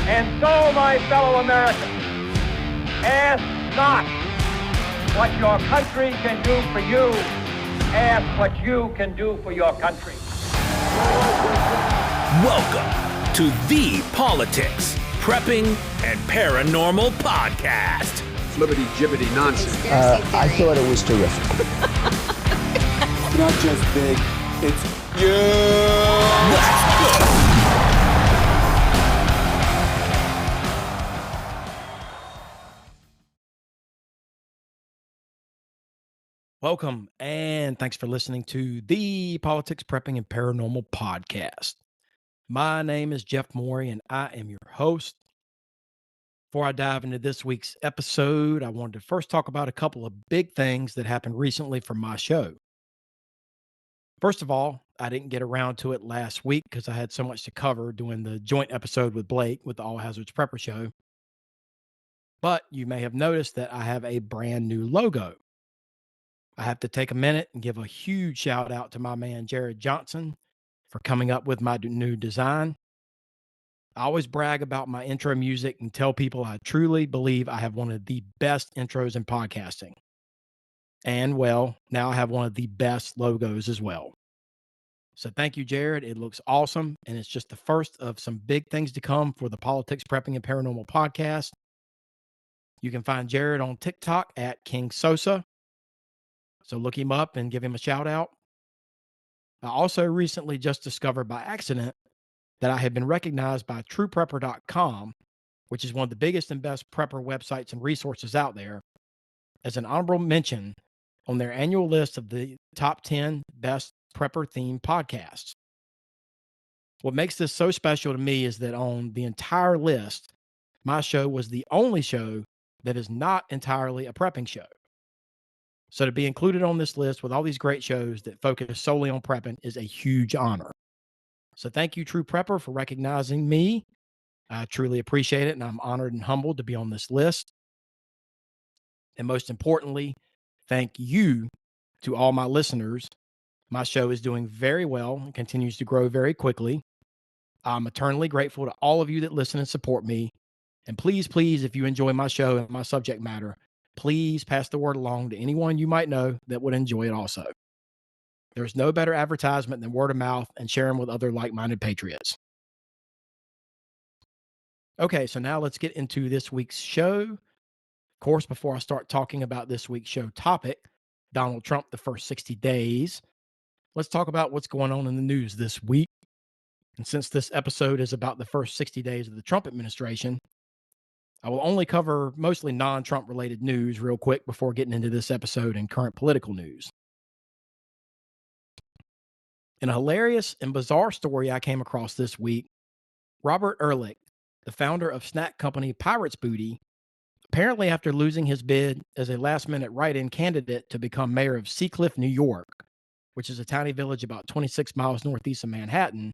And so, my fellow Americans, ask not what your country can do for you. Ask what you can do for your country. Welcome to the Politics, Prepping, and Paranormal Podcast. Flibbity-jibbity nonsense. I thought it was terrific. Not just big, it's yeah. Let's go. Welcome, and thanks for listening to the Politics, Prepping, and Paranormal Podcast. My name is Jeff Morey, and I am your host. Before I dive into this week's episode, I wanted to first talk about a couple of big things that happened recently for my show. First of all, I didn't get around to it last week because I had so much to cover doing the joint episode with Blake with the All Hazards Prepper Show. But you may have noticed that I have a brand new logo. I have to take a minute and give a huge shout out to my man, Jared Johnson, for coming up with my new design. I always brag about my intro music and tell people I truly believe I have one of the best intros in podcasting. And well, now I have one of the best logos as well. So thank you, Jared. It looks awesome. And it's just the first of some big things to come for the Politics, Prepping, and Paranormal Podcast. You can find Jared on TikTok at King Sosa. So look him up and give him a shout out. I also recently just discovered by accident that I have been recognized by TruePrepper.com, which is one of the biggest and best prepper websites and resources out there, as an honorable mention on their annual list of the top 10 best prepper themed podcasts. What makes this so special to me is that on the entire list, my show was the only show that is not entirely a prepping show. So to be included on this list with all these great shows that focus solely on prepping is a huge honor. So thank you, True Prepper, for recognizing me. I truly appreciate it, and I'm honored and humbled to be on this list. And most importantly, thank you to all my listeners. My show is doing very well and continues to grow very quickly. I'm eternally grateful to all of you that listen and support me. And please, if you enjoy my show and my subject matter, please pass the word along to anyone you might know that would enjoy it also. There's no better advertisement than word of mouth and sharing with other like-minded patriots. Okay, so now let's get into this week's show. Of course, before I start talking about this week's show topic, Donald Trump, the first 60 days, let's talk about what's going on in the news this week. And since this episode is about the first 60 days of the Trump administration, I will only cover mostly non-Trump related news real quick before getting into this episode and current political news. In a hilarious and bizarre story I came across this week, Robert Ehrlich, the founder of snack company Pirates Booty, apparently after losing his bid as a last-minute write-in candidate to become mayor of Seacliff, New York, which is a tiny village about 26 miles northeast of Manhattan,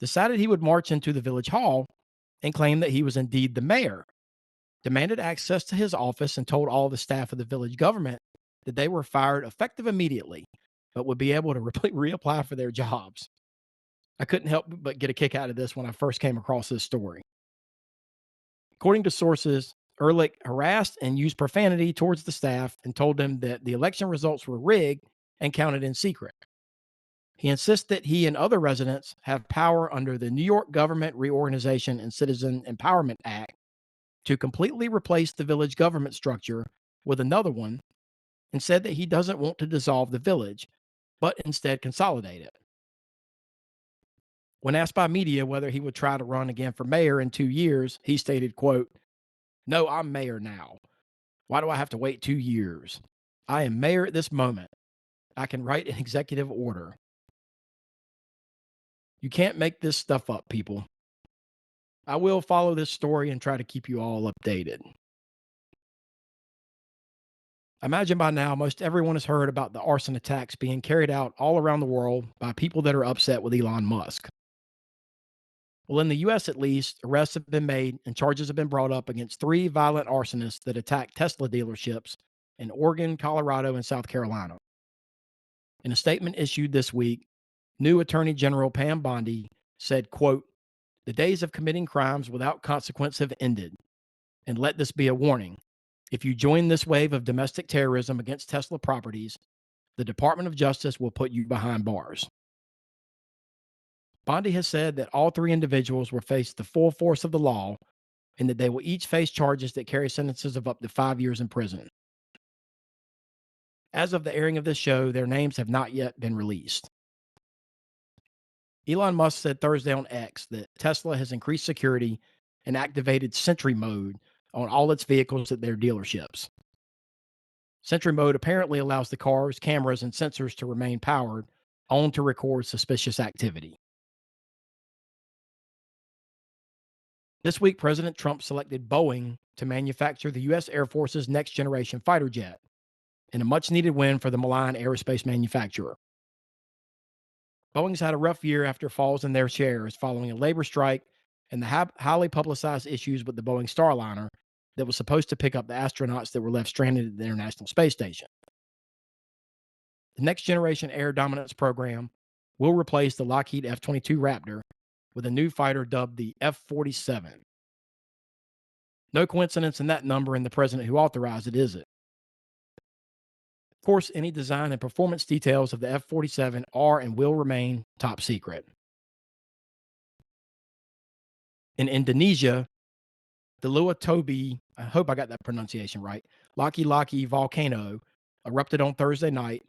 decided he would march into the village hall and claim that he was indeed the mayor, demanded access to his office, and told all the staff of the village government that they were fired effective immediately, but would be able to reapply for their jobs. I couldn't help but get a kick out of this when I first came across this story. According to sources, Ehrlich harassed and used profanity towards the staff and told them that the election results were rigged and counted in secret. He insists that he and other residents have power under the New York Government Reorganization and Citizen Empowerment Act to completely replace the village government structure with another one, and said that he doesn't want to dissolve the village, but instead consolidate it. When asked by media whether he would try to run again for mayor in 2 years, he stated, quote, "No, I'm mayor now. Why do I have to wait 2 years? I am mayor at this moment. I can write an executive order." You can't make this stuff up, people. I will follow this story and try to keep you all updated. I imagine by now most everyone has heard about the arson attacks being carried out all around the world by people that are upset with Elon Musk. Well, in the US at least, arrests have been made and charges have been brought up against 3 violent arsonists that attacked Tesla dealerships in Oregon, Colorado, and South Carolina. In a statement issued this week, new Attorney General Pam Bondi said, quote, The days of committing crimes without consequence have ended. And let this be a warning. If you join this wave of domestic terrorism against Tesla properties, the Department of Justice will put you behind bars. Bondi has said that all three individuals will face the full force of the law and that they will each face charges that carry sentences of up to 5 years in prison. As of the airing of this show, their names have not yet been released. Elon Musk said Thursday on X that Tesla has increased security and activated Sentry Mode on all its vehicles at their dealerships. Sentry Mode apparently allows the cars, cameras, and sensors to remain powered on to record suspicious activity. This week, President Trump selected Boeing to manufacture the U.S. Air Force's next generation fighter jet, in a much needed win for the malign aerospace manufacturer. Boeing's had a rough year after falls in their shares following a labor strike and the highly publicized issues with the Boeing Starliner that was supposed to pick up the astronauts that were left stranded at the International Space Station. The next generation air dominance program will replace the Lockheed F-22 Raptor with a new fighter dubbed the F-47. No coincidence in that number and the president who authorized it, is it? Of course, any design and performance details of the F-47 are and will remain top secret. In Indonesia, the Luatobi, I hope I got that pronunciation right, Laki-Laki volcano erupted on Thursday night,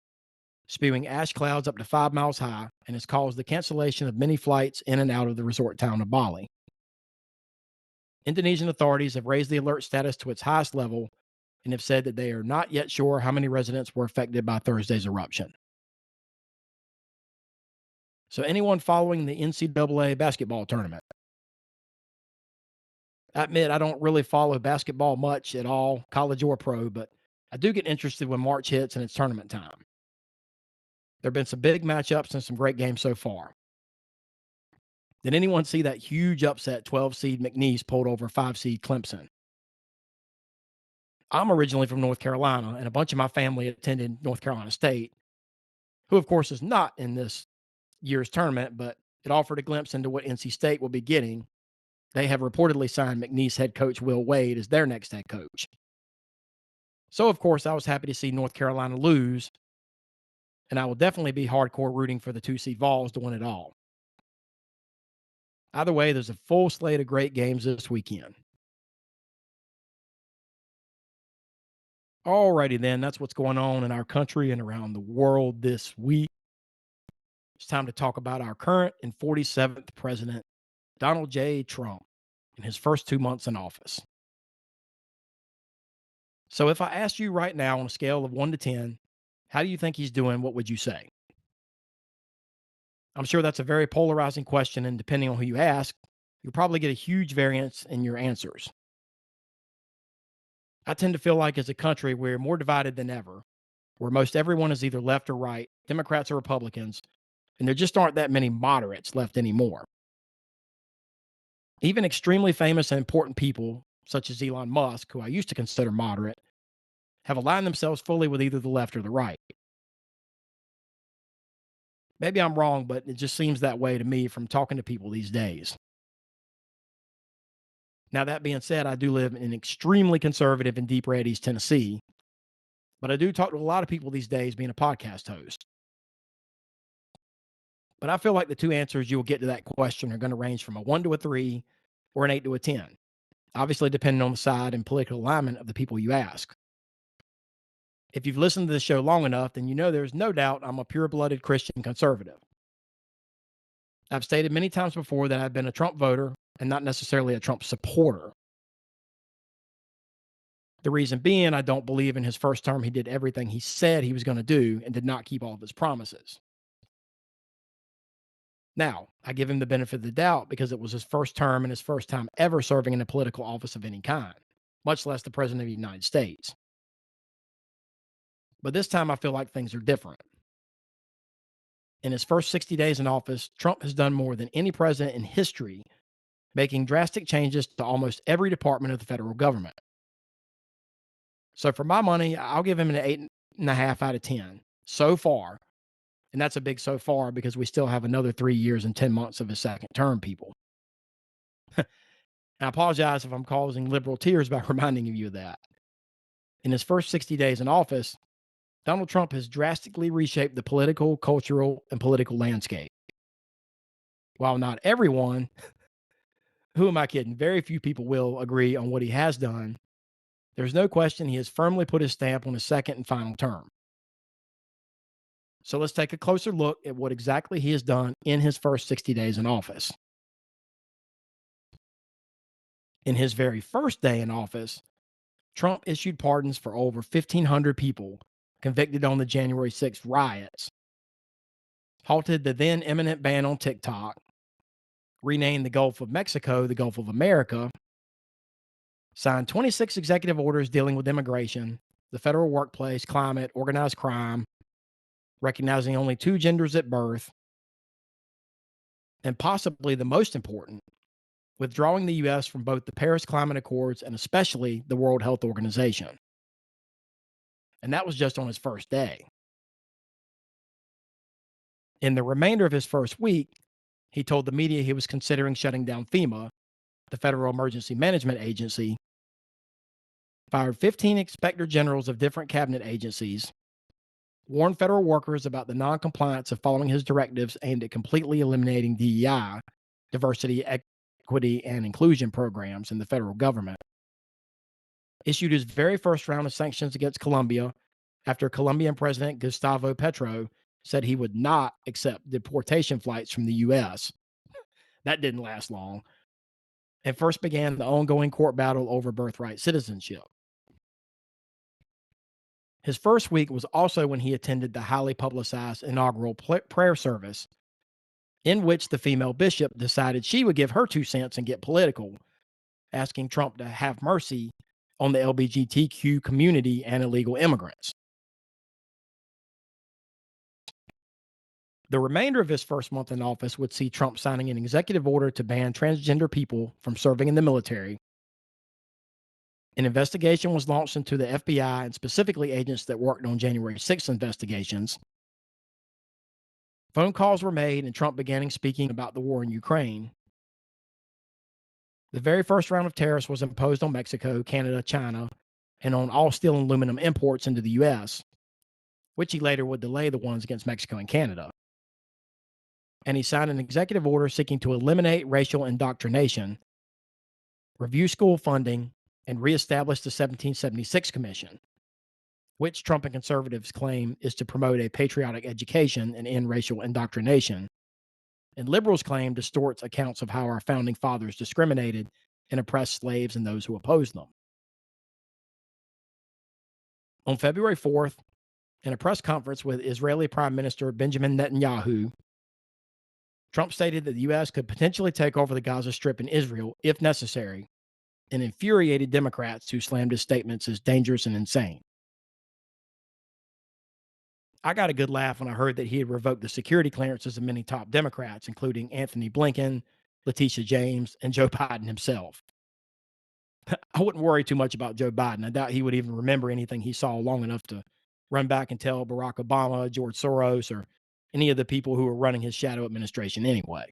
spewing ash clouds up to 5 miles high, and has caused the cancellation of many flights in and out of the resort town of Bali. Indonesian authorities have raised the alert status to its highest level and have said that they are not yet sure how many residents were affected by Thursday's eruption. So anyone following the NCAA basketball tournament? I admit I don't really follow basketball much at all, college or pro, but I do get interested when March hits and it's tournament time. There have been some big matchups and some great games so far. Did anyone see that huge upset 12-seed McNeese pulled over 5-seed Clemson? I'm originally from North Carolina, and a bunch of my family attended North Carolina State, who, of course, is not in this year's tournament, but it offered a glimpse into what NC State will be getting. They have reportedly signed McNeese head coach Will Wade as their next head coach. So, of course, I was happy to see North Carolina lose, and I will definitely be hardcore rooting for the 2-seed Vols to win it all. Either way, there's a full slate of great games this weekend. Alrighty then, that's what's going on in our country and around the world this week. It's time to talk about our current and 47th president, Donald J. Trump, in his first 2 months in office. So if I asked you right now on a scale of 1 to 10, how do you think he's doing? What would you say? I'm sure that's a very polarizing question, and depending on who you ask, you'll probably get a huge variance in your answers. I tend to feel like as a country, we're more divided than ever, where most everyone is either left or right, Democrats or Republicans, and there just aren't that many moderates left anymore. Even extremely famous and important people, such as Elon Musk, who I used to consider moderate, have aligned themselves fully with either the left or the right. Maybe I'm wrong, but it just seems that way to me from talking to people these days. Now, that being said, I do live in extremely conservative and deep red East Tennessee, but I do talk to a lot of people these days being a podcast host. But I feel like the two answers you'll get to that question are going to range from a 1 to a 3 or an 8 to a 10, obviously depending on the side and political alignment of the people you ask. If you've listened to this show long enough, then you know there's no doubt I'm a pure-blooded Christian conservative. I've stated many times before that I've been a Trump voter and not necessarily a Trump supporter. The reason being, I don't believe in his first term he did everything he said he was going to do and did not keep all of his promises. Now, I give him the benefit of the doubt because it was his first term and his first time ever serving in a political office of any kind, much less the President of the United States. But this time I feel like things are different. In his first 60 days in office, Trump has done more than any president in history, making drastic changes to almost every department of the federal government. So for my money, I'll give him an 8.5 out of 10 so far. And that's a big so far because we still have another 3 years and 10 months of his second term, people. And I apologize if I'm causing liberal tears by reminding you of that. In his first 60 days in office, Donald Trump has drastically reshaped the political, cultural, and political landscape. While not everyone, who am I kidding? Very few people will agree on what he has done. There's no question he has firmly put his stamp on his second and final term. So let's take a closer look at what exactly he has done in his first 60 days in office. In his very first day in office, Trump issued pardons for over 1,500 people convicted on the January 6th riots, halted the then imminent ban on TikTok, renamed the Gulf of Mexico the Gulf of America, signed 26 executive orders dealing with immigration, the federal workplace, climate, organized crime, recognizing only 2 genders at birth, and possibly the most important, withdrawing the U.S. from both the Paris Climate Accords and especially the World Health Organization. And that was just on his first day. In the remainder of his first week, he told the media he was considering shutting down FEMA, the Federal Emergency Management Agency, fired 15 inspector generals of different cabinet agencies, warned federal workers about the noncompliance of following his directives aimed at completely eliminating DEI, diversity, equity, and inclusion programs in the federal government, issued his very first round of sanctions against Colombia after Colombian President Gustavo Petro said he would not accept deportation flights from the U.S. That didn't last long, and first began the ongoing court battle over birthright citizenship. His first week was also when he attended the highly publicized inaugural prayer service, in which the female bishop decided she would give her 2 cents and get political, asking Trump to have mercy on the LGBTQ community and illegal immigrants. The remainder of his first month in office would see Trump signing an executive order to ban transgender people from serving in the military. An investigation was launched into the FBI and specifically agents that worked on January 6th investigations. Phone calls were made and Trump began speaking about the war in Ukraine. The very first round of tariffs was imposed on Mexico, Canada, China, and on all steel and aluminum imports into the U.S., which he later would delay the ones against Mexico and Canada. And he signed an executive order seeking to eliminate racial indoctrination, review school funding, and reestablish the 1776 Commission, which Trump and conservatives claim is to promote a patriotic education and end racial indoctrination. And liberals claim distorts accounts of how our founding fathers discriminated and oppressed slaves and those who opposed them. On February 4th, in a press conference with Israeli Prime Minister Benjamin Netanyahu, Trump stated that the U.S. could potentially take over the Gaza Strip in Israel if necessary, and infuriated Democrats who slammed his statements as dangerous and insane. I got a good laugh when I heard that he had revoked the security clearances of many top Democrats, including Anthony Blinken, Letitia James, and Joe Biden himself. I wouldn't worry too much about Joe Biden. I doubt he would even remember anything he saw long enough to run back and tell Barack Obama, George Soros, or any of the people who were running his shadow administration anyway.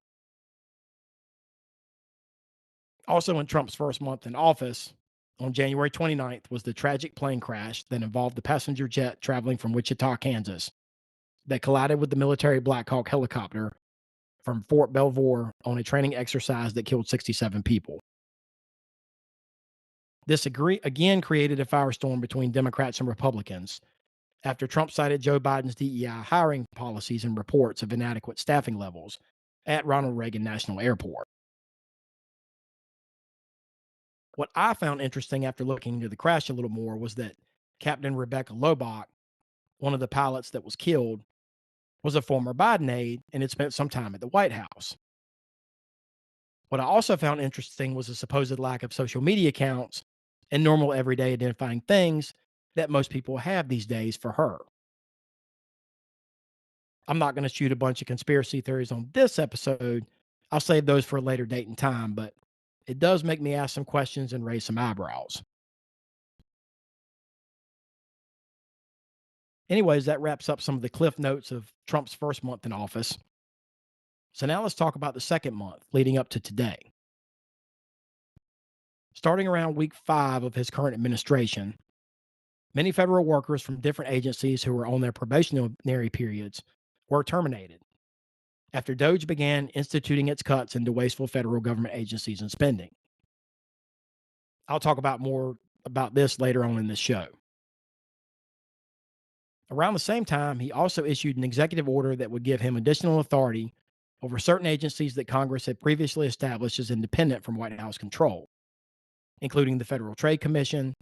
Also in Trump's first month in office, on January 29th, was the tragic plane crash that involved the passenger jet traveling from Wichita, Kansas, that collided with the military Black Hawk helicopter from Fort Belvoir on a training exercise that killed 67 people. This again created a firestorm between Democrats and Republicans after Trump cited Joe Biden's DEI hiring policies and reports of inadequate staffing levels at Ronald Reagan National Airport. What I found interesting after looking into the crash a little more was that Captain Rebecca Lobach, one of the pilots that was killed, was a former Biden aide and had spent some time at the White House. What I also found interesting was the supposed lack of social media accounts and normal everyday identifying things that most people have these days for her. I'm not going to shoot a bunch of conspiracy theories on this episode. I'll save those for a later date and time, but it does make me ask some questions and raise some eyebrows. Anyways, that wraps up some of the cliff notes of Trump's first month in office. So now let's talk about the second month leading up to today. Starting around week 5 of his current administration, many federal workers from different agencies who were on their probationary periods were terminated after DOGE began instituting its cuts into wasteful federal government agencies and spending. I'll talk about more about this later on in this show. Around the same time, he also issued an executive order that would give him additional authority over certain agencies that Congress had previously established as independent from White House control, including the Federal Trade Commission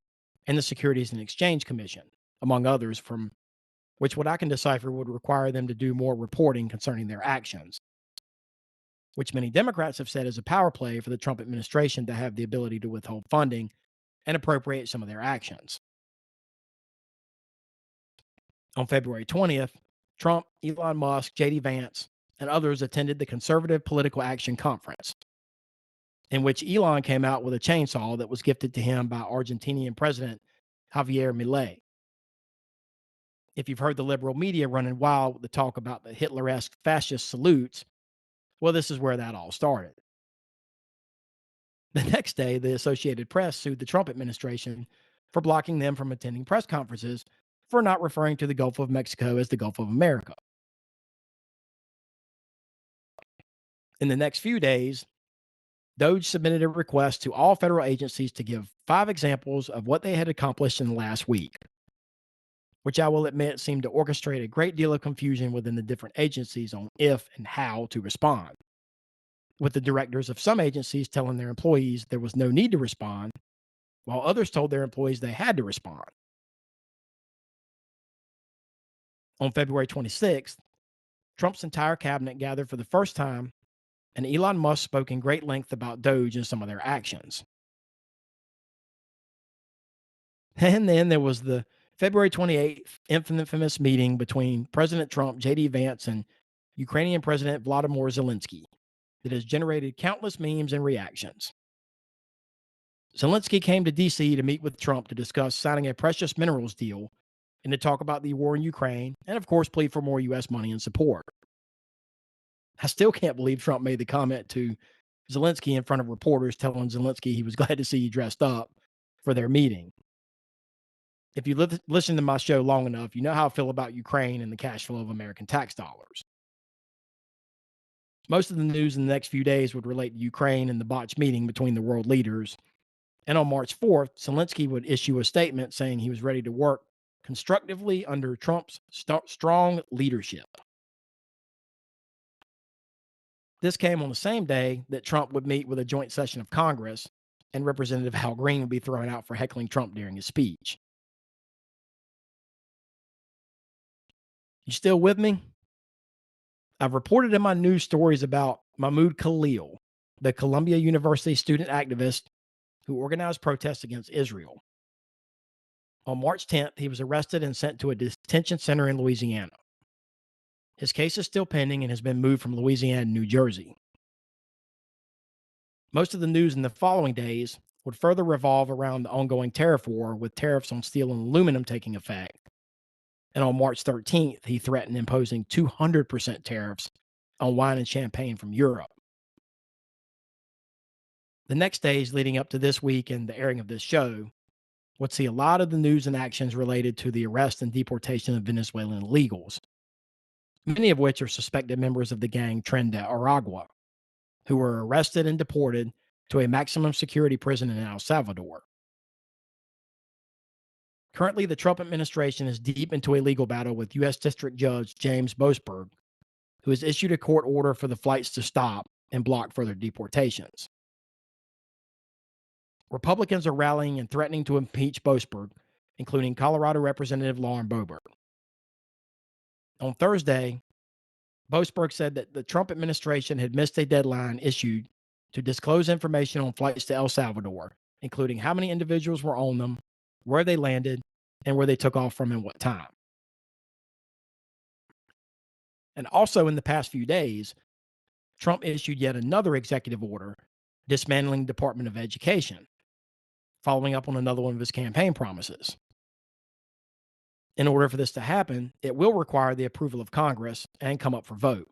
and the Securities and Exchange Commission, among others, from which what I can decipher would require them to do more reporting concerning their actions, which many Democrats have said is a power play for the Trump administration to have the ability to withhold funding and appropriate some of their actions. On February 20th, Trump, Elon Musk, J.D. Vance, and others attended the Conservative Political Action Conference, in which Elon came out with a chainsaw that was gifted to him by Argentinian President Javier Milei. If you've heard the liberal media running wild with the talk about the Hitler-esque fascist salutes, well, this is where that all started. The next day, the Associated Press sued the Trump administration for blocking them from attending press conferences for not referring to the Gulf of Mexico as the Gulf of America. In the next few days, DOGE submitted a request to all federal agencies to give 5 examples of what they had accomplished in the last week, which I will admit seemed to orchestrate a great deal of confusion within the different agencies on if and how to respond, with the directors of some agencies telling their employees there was no need to respond, while others told their employees they had to respond. On February 26th, Trump's entire cabinet gathered for the first time, and Elon Musk spoke in great length about DOGE and some of their actions. And then there was the February 28th infamous meeting between President Trump, J.D. Vance, and Ukrainian President Volodymyr Zelensky that has generated countless memes and reactions. Zelensky came to D.C. to meet with Trump to discuss signing a precious minerals deal and to talk about the war in Ukraine and, of course, plead for more U.S. money and support. I still can't believe Trump made the comment to Zelensky in front of reporters telling Zelensky he was glad to see you dressed up for their meeting. If you listen to my show long enough, you know how I feel about Ukraine and the cash flow of American tax dollars. Most of the news in the next few days would relate to Ukraine and the botched meeting between the world leaders. And on March 4th, Zelensky would issue a statement saying he was ready to work constructively under Trump's strong leadership. This came on the same day that Trump would meet with a joint session of Congress, and Representative Al Green would be thrown out for heckling Trump during his speech. You still with me? I've reported in my news stories about Mahmoud Khalil, the Columbia University student activist who organized protests against Israel. On March 10th, he was arrested and sent to a detention center in Louisiana. His case is still pending and has been moved from Louisiana to New Jersey. Most of the news in the following days would further revolve around the ongoing tariff war, with tariffs on steel and aluminum taking effect. And on March 13th, he threatened imposing 200% tariffs on wine and champagne from Europe. The next days leading up to this week and the airing of this show would see a lot of the news and actions related to the arrest and deportation of Venezuelan illegals, many of which are suspected members of the gang Tren de Aragua, who were arrested and deported to a maximum security prison in El Salvador. Currently, the Trump administration is deep into a legal battle with U.S. District Judge James Boasberg, who has issued a court order for the flights to stop and block further deportations. Republicans are rallying and threatening to impeach Boasberg, including Colorado Representative Lauren Boebert. On Thursday, Boasberg said that the Trump administration had missed a deadline issued to disclose information on flights to El Salvador, including how many individuals were on them, where they landed, and where they took off from and what time. And also in the past few days, Trump issued yet another executive order dismantling the Department of Education, following up on another one of his campaign promises. In order for this to happen, it will require the approval of Congress and come up for vote.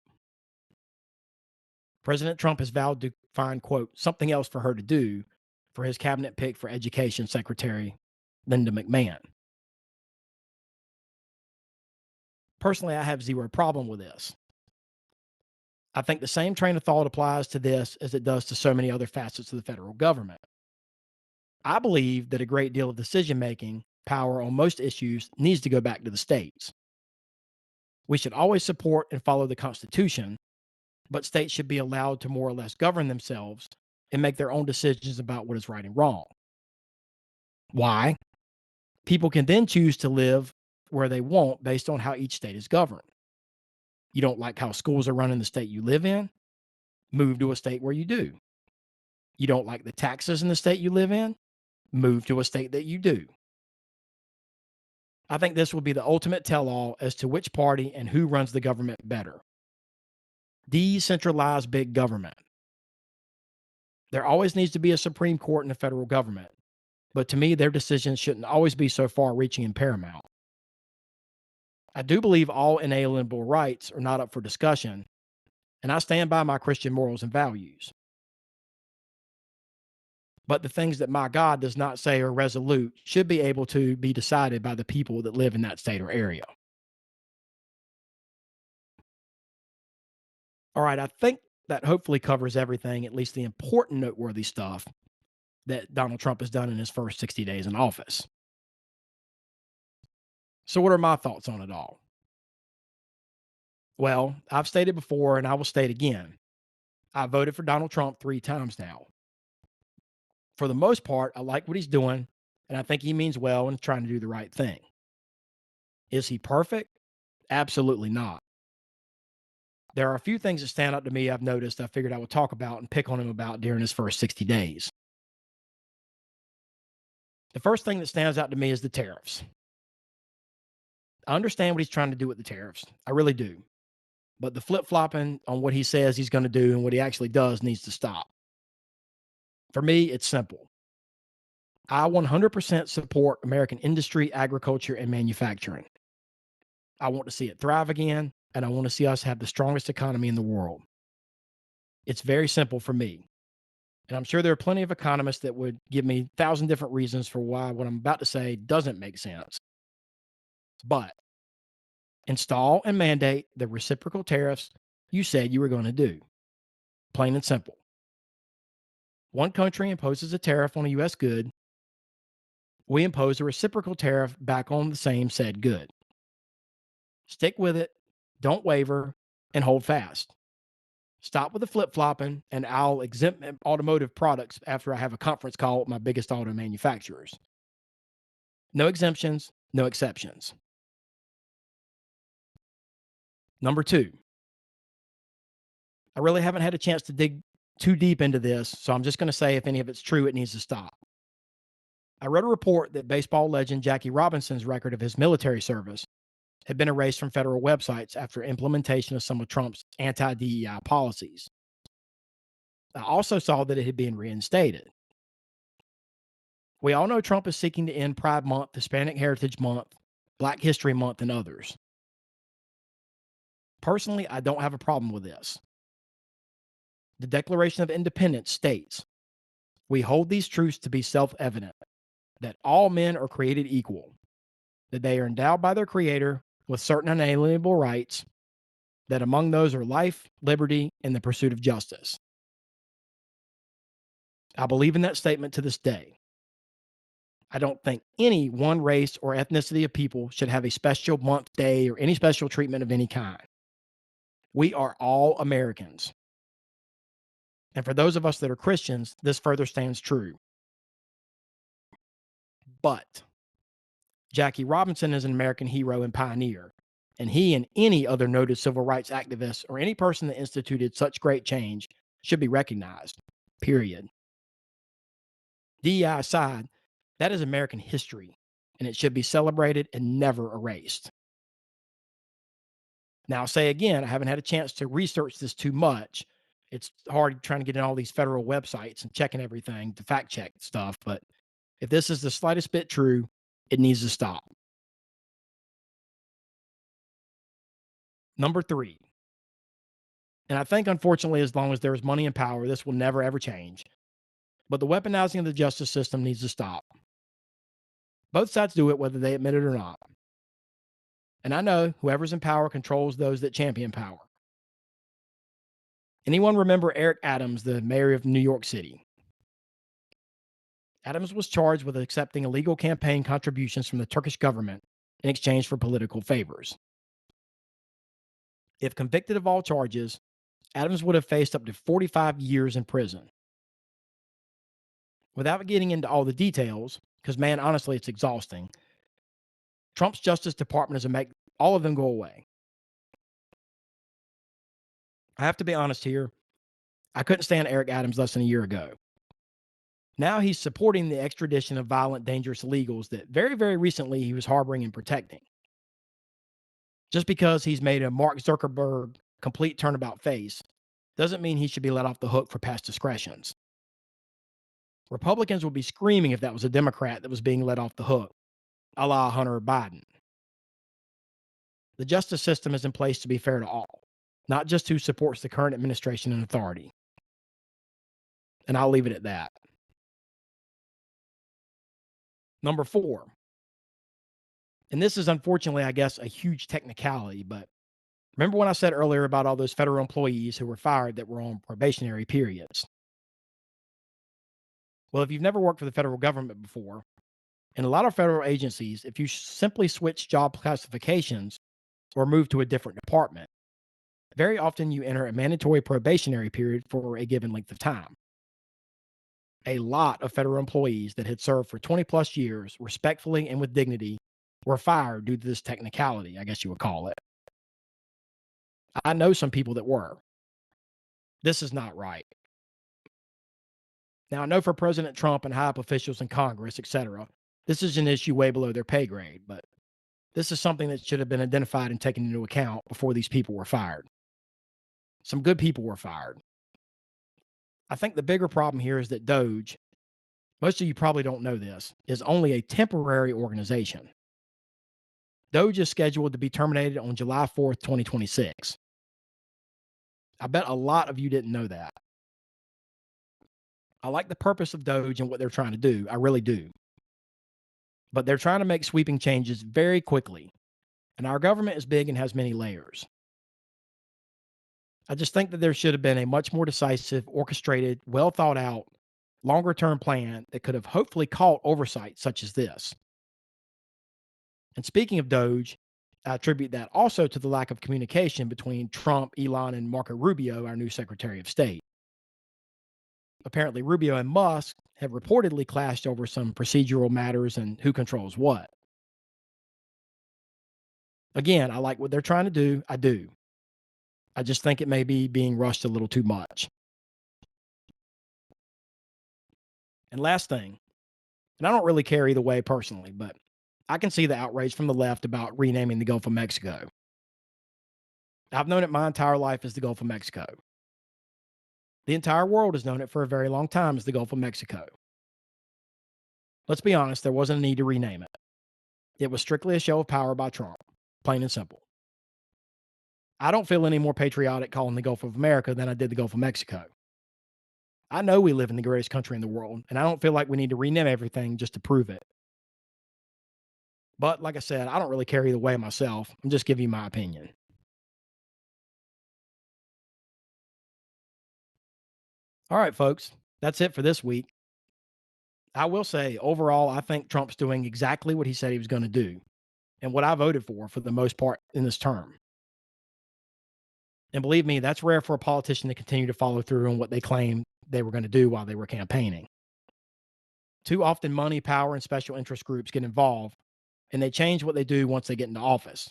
President Trump has vowed to find, quote, something else for her to do for his cabinet pick for Education Secretary Linda McMahon. Personally, I have zero problem with this. I think the same train of thought applies to this as it does to so many other facets of the federal government. I believe that a great deal of decision-making power on most issues needs to go back to the states. We should always support and follow the Constitution, but states should be allowed to more or less govern themselves and make their own decisions about what is right and wrong. Why? People can then choose to live where they want based on how each state is governed. You don't like how schools are run in the state you live in? Move to a state where you do. You don't like the taxes in the state you live in? Move to a state that you do. I think this will be the ultimate tell-all as to which party and who runs the government better. Decentralized big government. There always needs to be a Supreme Court in the federal government, but to me, their decisions shouldn't always be so far-reaching and paramount. I do believe all inalienable rights are not up for discussion, and I stand by my Christian morals and values. But the things that my God does not say are resolute should be able to be decided by the people that live in that state or area. All right, I think that hopefully covers everything, at least the important noteworthy stuff that Donald Trump has done in his first 60 days in office. So what are my thoughts on it all? Well, I've stated before and I will state again. I voted for Donald Trump 3 times now. For the most part, I like what he's doing, and I think he means well and trying to do the right thing. Is he perfect? Absolutely not. There are a few things that stand out to me I've noticed I figured I would talk about and pick on him about during his first 60 days. The first thing that stands out to me is the tariffs. I understand what he's trying to do with the tariffs. I really do. But the flip-flopping on what he says he's going to do and what he actually does needs to stop. For me, it's simple. I 100% support American industry, agriculture, and manufacturing. I want to see it thrive again, and I want to see us have the strongest economy in the world. It's very simple for me. And I'm sure there are plenty of economists that would give me 1,000 different reasons for why what I'm about to say doesn't make sense. But install and mandate the reciprocal tariffs you said you were going to do. Plain and simple. One country imposes a tariff on a U.S. good. We impose a reciprocal tariff back on the same said good. Stick with it, don't waver, and hold fast. Stop with the flip-flopping, and I'll exempt automotive products after I have a conference call with my biggest auto manufacturers. No exemptions, no exceptions. Number 2, I really haven't had a chance to dig too deep into this, so I'm just going to say if any of it's true, it needs to stop. I read a report that baseball legend Jackie Robinson's record of his military service had been erased from federal websites after implementation of some of Trump's anti-DEI policies. I also saw that it had been reinstated. We all know Trump is seeking to end Pride Month, Hispanic Heritage Month, Black History Month, and others. Personally, I don't have a problem with this. The Declaration of Independence states, "We hold these truths to be self-evident, that all men are created equal, that they are endowed by their Creator with certain unalienable rights, that among those are life, liberty, and the pursuit of justice." I believe in that statement to this day. I don't think any one race or ethnicity of people should have a special month, day, or any special treatment of any kind. We are all Americans. And for those of us that are Christians, this further stands true. But Jackie Robinson is an American hero and pioneer, and he and any other noted civil rights activist or any person that instituted such great change should be recognized, period. DEI aside, that is American history, and it should be celebrated and never erased. Now, I'll say again, I haven't had a chance to research this too much. It's hard trying to get in all these federal websites and checking everything to fact check stuff, but if this is the slightest bit true, it needs to stop. Number 3, and I think unfortunately as long as there is money and power, this will never ever change. But the weaponizing of the justice system needs to stop. Both sides do it whether they admit it or not. And I know whoever's in power controls those that champion power. Anyone remember Eric Adams, the mayor of New York City? Adams was charged with accepting illegal campaign contributions from the Turkish government in exchange for political favors. If convicted of all charges, Adams would have faced up to 45 years in prison. Without getting into all the details, because man, honestly, it's exhausting, Trump's Justice Department is to make all of them go away. I have to be honest here. I couldn't stand Eric Adams less than a year ago. Now he's supporting the extradition of violent, dangerous illegals that very, very recently he was harboring and protecting. Just because he's made a Mark Zuckerberg complete turnabout face doesn't mean he should be let off the hook for past discretions. Republicans would be screaming if that was a Democrat that was being let off the hook, a la Hunter Biden. The justice system is in place to be fair to all, not just who supports the current administration and authority. And I'll leave it at that. Number 4. And this is unfortunately, I guess, a huge technicality, but remember when I said earlier about all those federal employees who were fired that were on probationary periods? Well, if you've never worked for the federal government before, in a lot of federal agencies, if you simply switch job classifications or move to a different department, very often you enter a mandatory probationary period for a given length of time. A lot of federal employees that had served for 20 plus years respectfully and with dignity were fired due to this technicality, I guess you would call it. I know some people that were. This is not right. Now, I know for President Trump and high up officials in Congress, etc., this is an issue way below their pay grade, but this is something that should have been identified and taken into account before these people were fired. Some good people were fired. I think the bigger problem here is that DOJ, most of you probably don't know this, is only a temporary organization. DOJ is scheduled to be terminated on July 4th, 2026. I bet a lot of you didn't know that. I like the purpose of DOJ and what they're trying to do. I really do. But they're trying to make sweeping changes very quickly. And our government is big and has many layers. I just think that there should have been a much more decisive, orchestrated, well thought out, longer term plan that could have hopefully caught oversight such as this. And speaking of DOJ, I attribute that also to the lack of communication between Trump, Elon, and Marco Rubio, our new Secretary of State. Apparently, Rubio and Musk have reportedly clashed over some procedural matters and who controls what. Again, I like what they're trying to do. I do. I just think it may be being rushed a little too much. And last thing, and I don't really care either way personally, but I can see the outrage from the left about renaming the Gulf of Mexico. I've known it my entire life as the Gulf of Mexico. The entire world has known it for a very long time as the Gulf of Mexico. Let's be honest, there wasn't a need to rename it. It was strictly a show of power by Trump, plain and simple. I don't feel any more patriotic calling the Gulf of America than I did the Gulf of Mexico. I know we live in the greatest country in the world, and I don't feel like we need to rename everything just to prove it. But like I said, I don't really care either way myself. I'm just giving you my opinion. All right, folks, that's it for this week. I will say, overall, I think Trump's doing exactly what he said he was going to do and what I voted for the most part in this term. And believe me, that's rare for a politician to continue to follow through on what they claimed they were going to do while they were campaigning. Too often, money, power, and special interest groups get involved, and they change what they do once they get into office.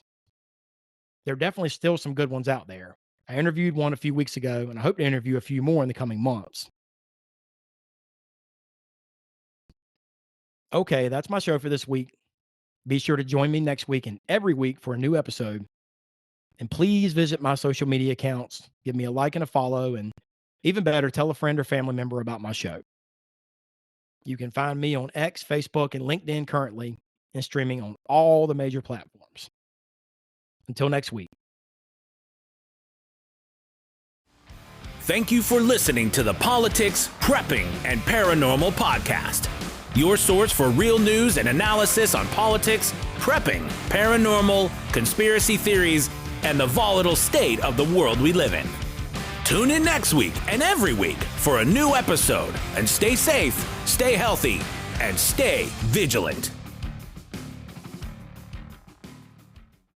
There are definitely still some good ones out there. I interviewed one a few weeks ago, and I hope to interview a few more in the coming months. Okay, that's my show for this week. Be sure to join me next week and every week for a new episode. And please visit my social media accounts. Give me a like and a follow, and even better, tell a friend or family member about my show. You can find me on X, Facebook, and LinkedIn currently, and streaming on all the major platforms. Until next week. Thank you for listening to the Politics, Prepping, and Paranormal Podcast. Your source for real news and analysis on politics, prepping, paranormal, conspiracy theories, and the volatile state of the world we live in. Tune in next week and every week for a new episode, and stay safe, stay healthy, and stay vigilant.